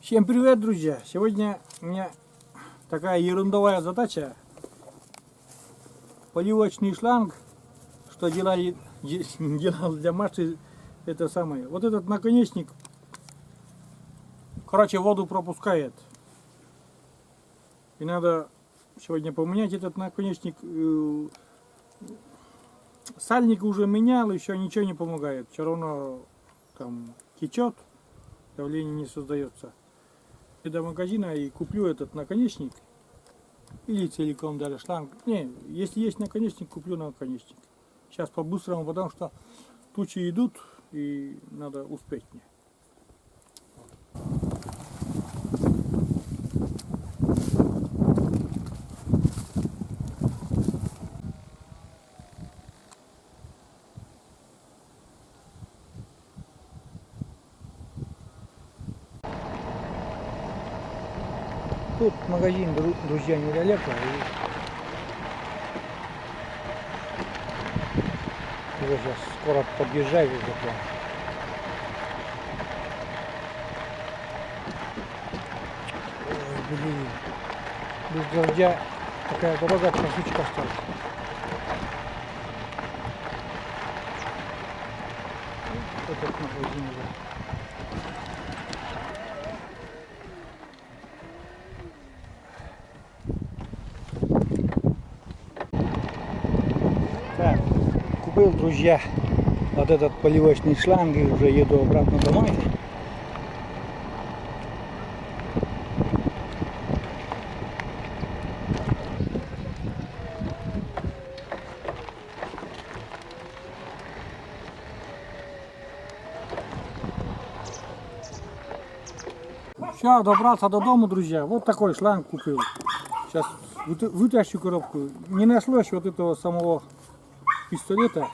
Всем привет, друзья! Сегодня у меня такая ерундовая задача. Поливочный шланг, что делал для Маши, это самое. Вот этот наконечник, короче, воду пропускает. И надо сегодня поменять этот наконечник. Сальник уже менял, еще ничего не помогает. Все равно там течет, давление не создается. До магазина и куплю этот наконечник. Или целиком даже шланг. Не, если есть наконечник, куплю наконечник. Сейчас по-быстрому, потому что тучи идут и надо успеть мне. Тут магазин, друзья, недалеко. И уже сейчас скоро подъезжаю уже прям. Ой, блин. Без дождя такая дорога, трясучка стала. Этот магазин уже. Так, купил, друзья, вот этот поливочный шланг и уже еду обратно домой. Все, добрался до дома, друзья. Вот такой шланг купил. Сейчас вытащу коробку. Не нашлось вот этого самого пистолета.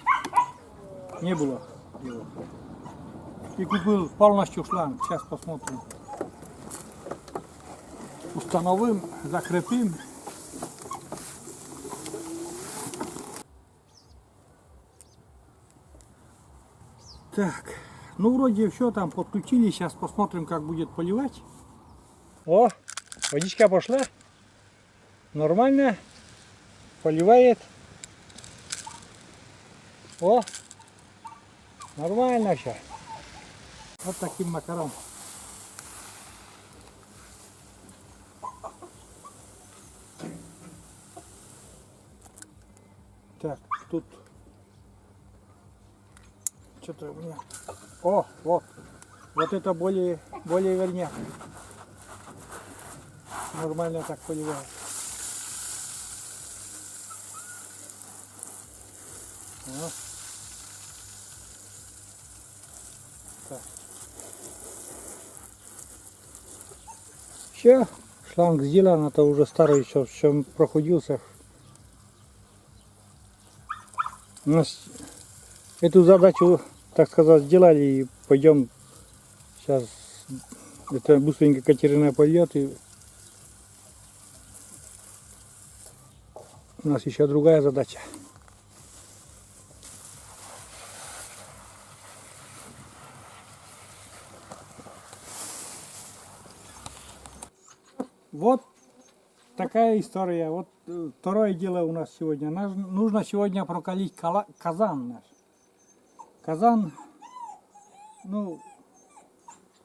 Не было его. И купил полностью шланг. Сейчас посмотрим. Установим, закрепим. Так, ну вроде все там подключили. Сейчас посмотрим, как будет поливать. О, водичка пошла. Нормально. Поливает. О, нормально все. Вот таким макаром. Так, тут что-то у меня. О, вот. Вот это более верняк. Нормально так поливает. Вот. Так. Все, шланг сделан, это уже старый еще, в чем проходился. У нас эту задачу, так сказать, сделали и пойдем сейчас. Это быстренько Катерина пойдет, и у нас еще другая задача. Вот такая история. Вот второе дело у нас сегодня. Нужно сегодня прокалить казан наш. Казан, ну,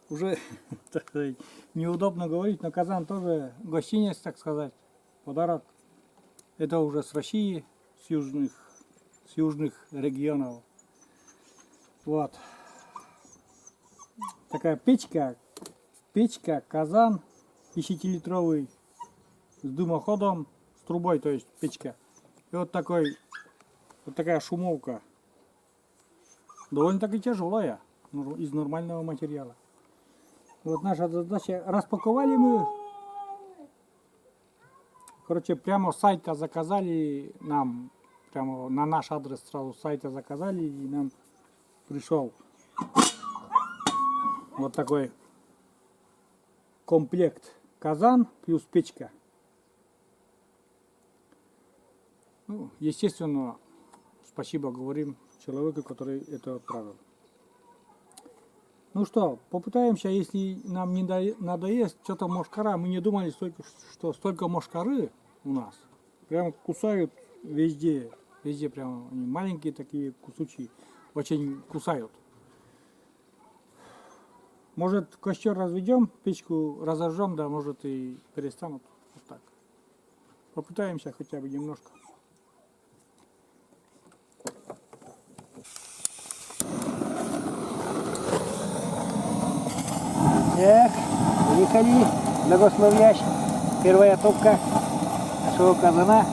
уже так сказать, неудобно говорить, но казан тоже гостиниц, так сказать, подарок. Это уже с России, с южных регионов. Вот. Такая печка, казан 10-литровый с дымоходом, с трубой, то есть печка. И вот такая шумовка. Довольно-таки тяжелая, из нормального материала. Вот наша задача. Распаковали мы. Короче, прямо с сайта заказали нам. Прямо на наш адрес сразу с сайта заказали. И нам пришел вот такой комплект. Казан плюс печка. Ну, естественно, спасибо говорим человеку, который это отправил. Ну что, попытаемся, если нам не надоест что-то мошкара. Мы не думали, что столько мошкары у нас. Прям кусают везде. Везде прям они маленькие такие кусочки. Очень кусают. Может, костер разведем, печку разожжем, да, может и перестанут. Вот так. Попытаемся хотя бы немножко. Так, приехали, благословляешь. Первая топка нашего казана.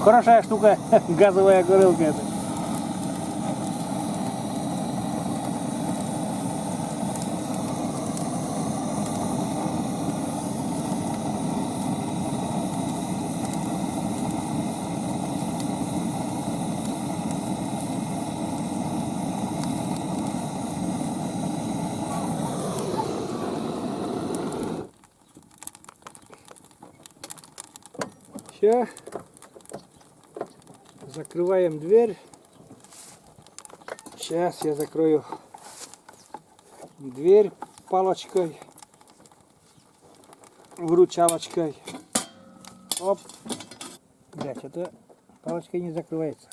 Хорошая штука, газовая горелка эта. Все. Закрываем дверь. Сейчас я закрою дверь палочкой, выручалочкой. Оп. Блять, это палочкой не закрывается.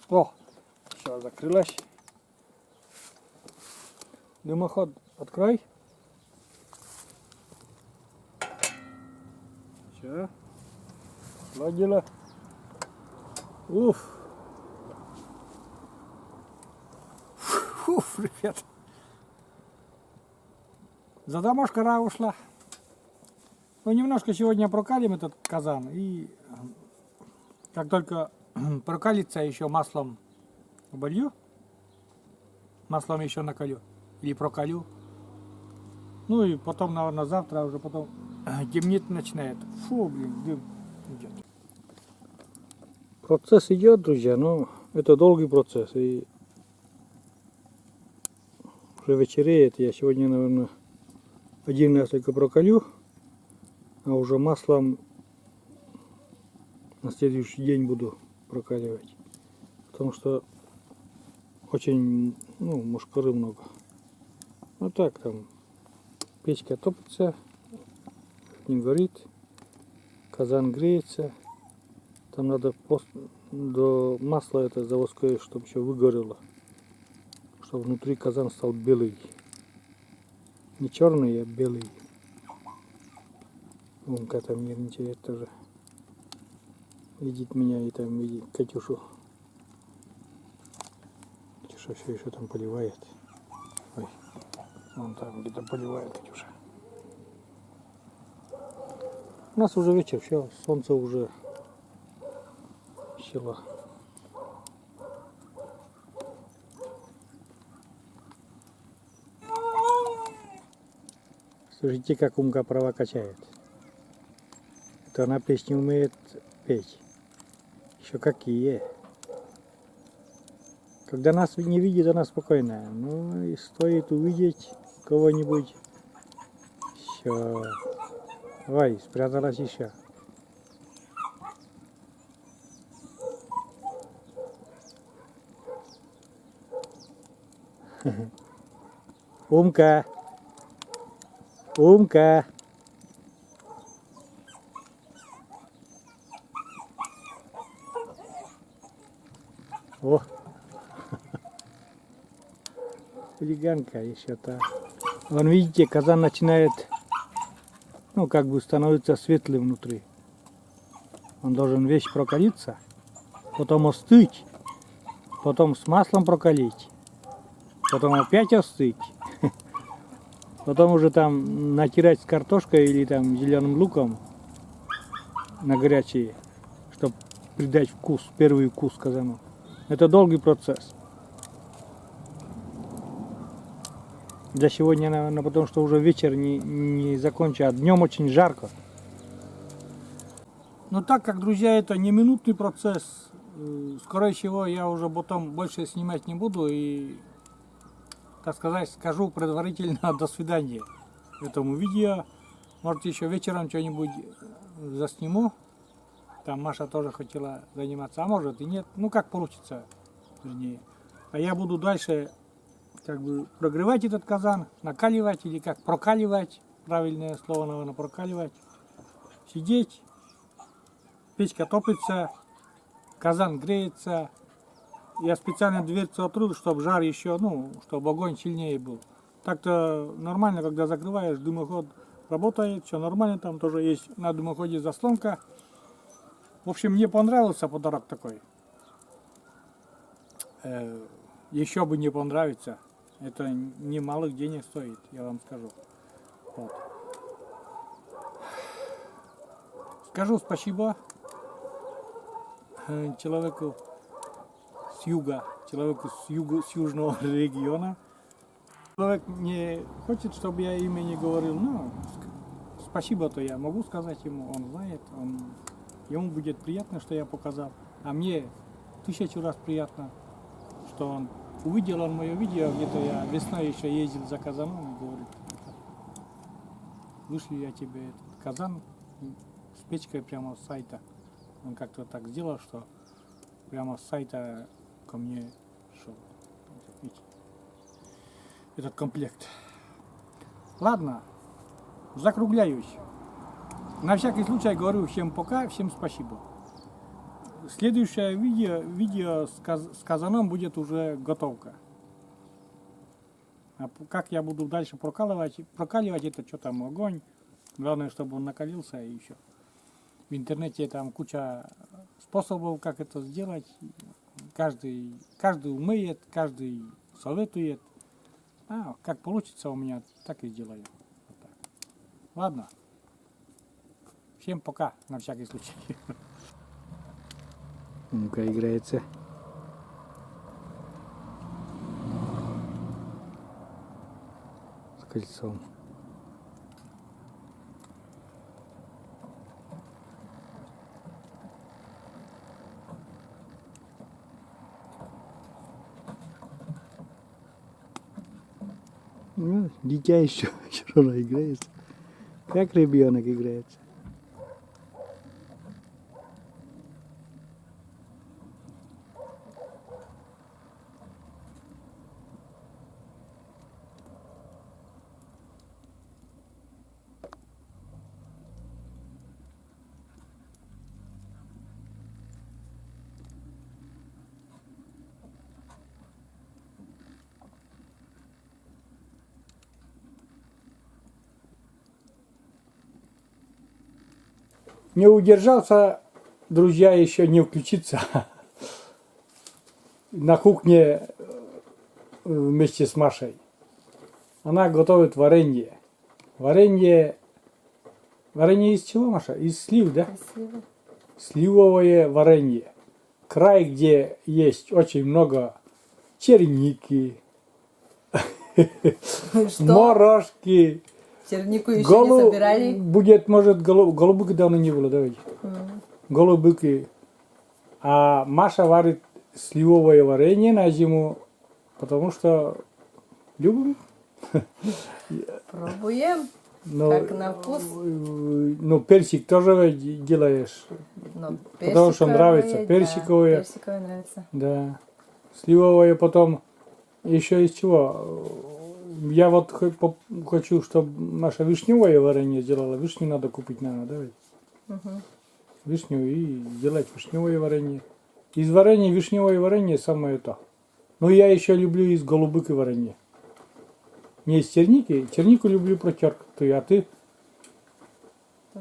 О, все, закрылась. Дымоход открой. Все. Ладила. Уф. Фуф, ребят. Зато мошкара ушла. Ну, немножко сегодня прокалим этот казан. И как только прокалится, еще маслом оболью. Маслом еще накалю. Или прокалю. Ну и потом, наверное, завтра уже потом темнеть начинает. Фу, блин, дым идет. Процесс идет, друзья, но это долгий процесс. И уже вечереет. Я сегодня, наверное, один раз только прокалю, а уже маслом на следующий день буду прокаливать. Потому что очень, мошкары много. Вот так там печка топится, не горит, казан греется. Там надо до масла это заводское, чтобы еще выгорело, чтобы внутри казан стал белый, не черный, а белый. Умка там нервничает тоже, видит меня и там видит Катюшу. Катюша все еще там поливает. Ой, вон там где-то поливает Катюша. У нас уже вечер, все, солнце уже село. Слушайте, как Умка права качает. Это она песни не умеет петь. Еще какие. Когда нас не видит, она спокойная. Ну и стоит увидеть кого-нибудь. Все. Ой, спряталась еще. Умка. Умка. О. Хулиганка еще та. Вон видите, казан начинает, как бы становится светлым внутри. Он должен весь прокалиться, потом остыть, потом с маслом прокалить, потом опять остыть, потом уже там натирать с картошкой или там зеленым луком на горячие, чтобы придать вкус, первый вкус казану. Это долгий процесс. Для сегодня, наверное, потому что уже вечер не закончу, а днем очень жарко. Но так как, друзья, это не минутный процесс, скорее всего, я уже потом больше снимать не буду и так сказать, скажу предварительно до свидания этому видео. Может, еще вечером что-нибудь засниму. Там Маша тоже хотела заниматься, а может и нет. Ну, как получится, вернее. А я буду дальше как бы прогревать этот казан, накаливать или как прокаливать. Правильное слово, наверное, прокаливать. Сидеть, печка топится, казан греется. Я специально дверцу открыл, чтобы жар еще, ну, чтобы огонь сильнее был. Так-то нормально, когда закрываешь, дымоход работает, все нормально, там тоже есть на дымоходе заслонка. В общем, мне понравился подарок такой. Еще бы не понравится. Это немалых денег стоит, я вам скажу. Вот. Скажу спасибо человеку с юга, с южного региона. Человек не хочет, чтобы я имя не говорил, но спасибо-то я могу сказать ему, он знает, ему будет приятно, что я показал, а мне 1000 раз приятно, что он увидел мое видео, где-то я весной еще ездил за казаном и говорит, вышли я тебе этот казан с печкой прямо с сайта. Он как-то так сделал, что прямо с сайта ко мне шел. Видите, этот комплект. Ладно, закругляюсь. На всякий случай говорю всем пока, всем спасибо. Следующее видео с казаном будет уже готовка. А как я буду дальше прокаливать это что там, огонь. Главное, чтобы он накалился и еще. В интернете там куча способов, как это сделать. Каждый умеет, каждый советует. А как получится у меня, так и сделаю. Вот так. Ладно. Всем пока, на всякий случай. Ну-ка, играется. С кольцом. Ну, дитя еще равно играется. Как ребенок играется. Не удержался, друзья, еще не включиться. На кухне вместе с Машей. Она готовит варенье. Варенье из чего, Маша? Из слив, да? Красиво. Сливовое варенье. Край, где есть очень много черники, Что? морожки. Чернику еще не собирали? Будет, может, голубыки давно не было, давайте. Голубыки. А Маша варит сливовое варенье на зиму, потому что любим. Пробуем. Но, Как на вкус? Ну, персик тоже делаешь. Но Потому что нравится. Персиковое. Да, персиковое нравится. Да. Сливовое потом еще из чего? Я вот хочу, чтобы Маша вишневое варенье сделала. Вишню надо купить, наверное, давай. Вишню и делать вишневое варенье. Из варенья вишневое варенье самое то. Но я еще люблю из голубыки варенье. Не из черники. Чернику люблю протертую, а ты?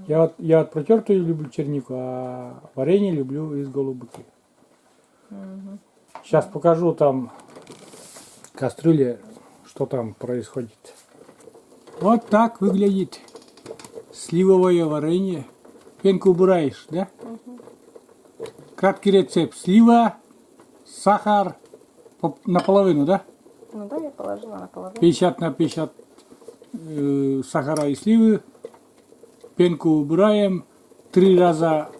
Я вот протертую люблю чернику, а варенье люблю из голубыки. Сейчас покажу там кастрюле, что там происходит. Вот так выглядит сливовое варенье. Пенку убираешь, да? Краткий рецепт. Слива, сахар наполовину, да? Ну да, я положила наполовину. 50 на 50 сахара и сливы. Пенку убираем. Три раза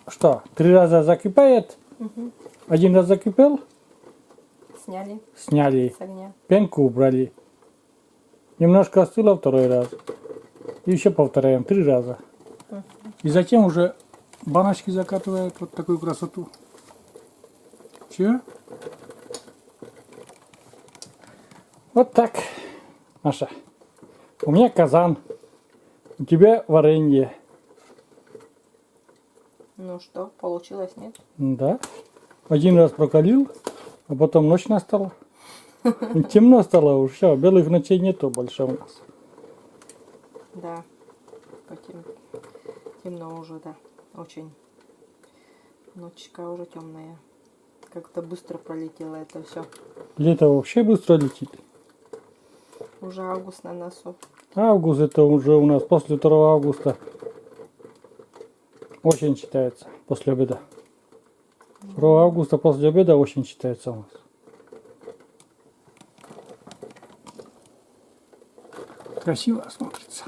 что? 3 раза закипает. Один раз закипел. Сняли сняли, с огня. пенку убрали. Немножко остыло второй раз. И еще повторяем 3 раза. И затем уже баночки закатывают вот такую красоту. Все. Вот так, Маша. У меня казан, у тебя варенье. Ну что, получилось, нет? Да. Один раз прокалил, а потом ночь настала. Темно стало уже, все, белых ночей нету больше у нас. Да. Темно уже, да. Очень. Ночка уже темная. Как-то быстро пролетело это все. Лето вообще быстро летит. Уже август на носу. Август это уже у нас после 2 августа. Очень считается после обеда. 2 августа после обеда очень считается у нас. Красиво смотрится.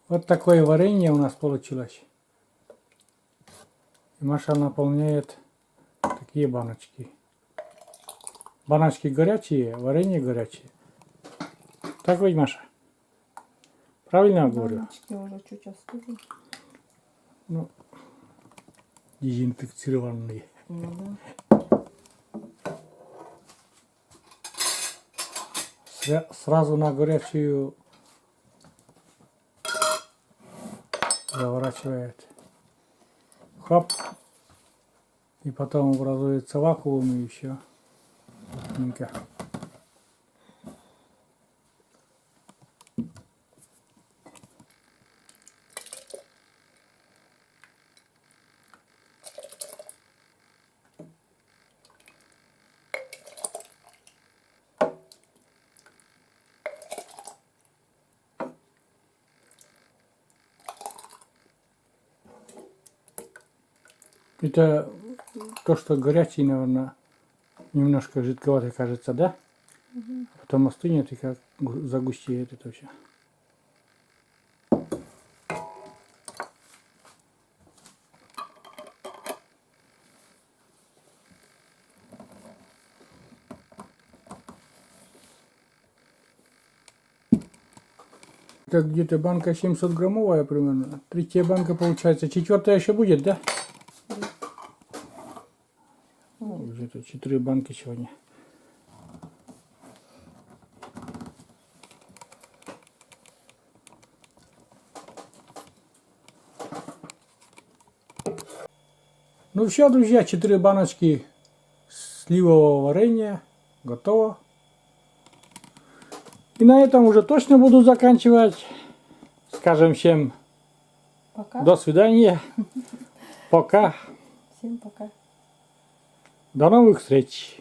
Вот такое варенье у нас получилось. И Маша наполняет такие баночки. Баночки горячие, варенье горячее. Так ведь, Маша? Правильно я говорю? Баночки уже чуть остыли. Ну, дезинфекцированные. Ну Сразу на горячую заворачивает. Хоп. И потом образуется вакуум и все. Плотненько. Это то, что горячий, наверное, немножко жидковатый кажется, да? Потом остынет и как загустеет это все. Это где-то банка 700 граммовая примерно. 3-я банка получается. 4-я еще будет, да? Ну, где-то 4 банки сегодня. Ну все, друзья, 4 баночки сливового варенья готово. И на этом уже точно буду заканчивать. Скажем всем пока. до свидания. Пока. Всем пока. До новых встреч.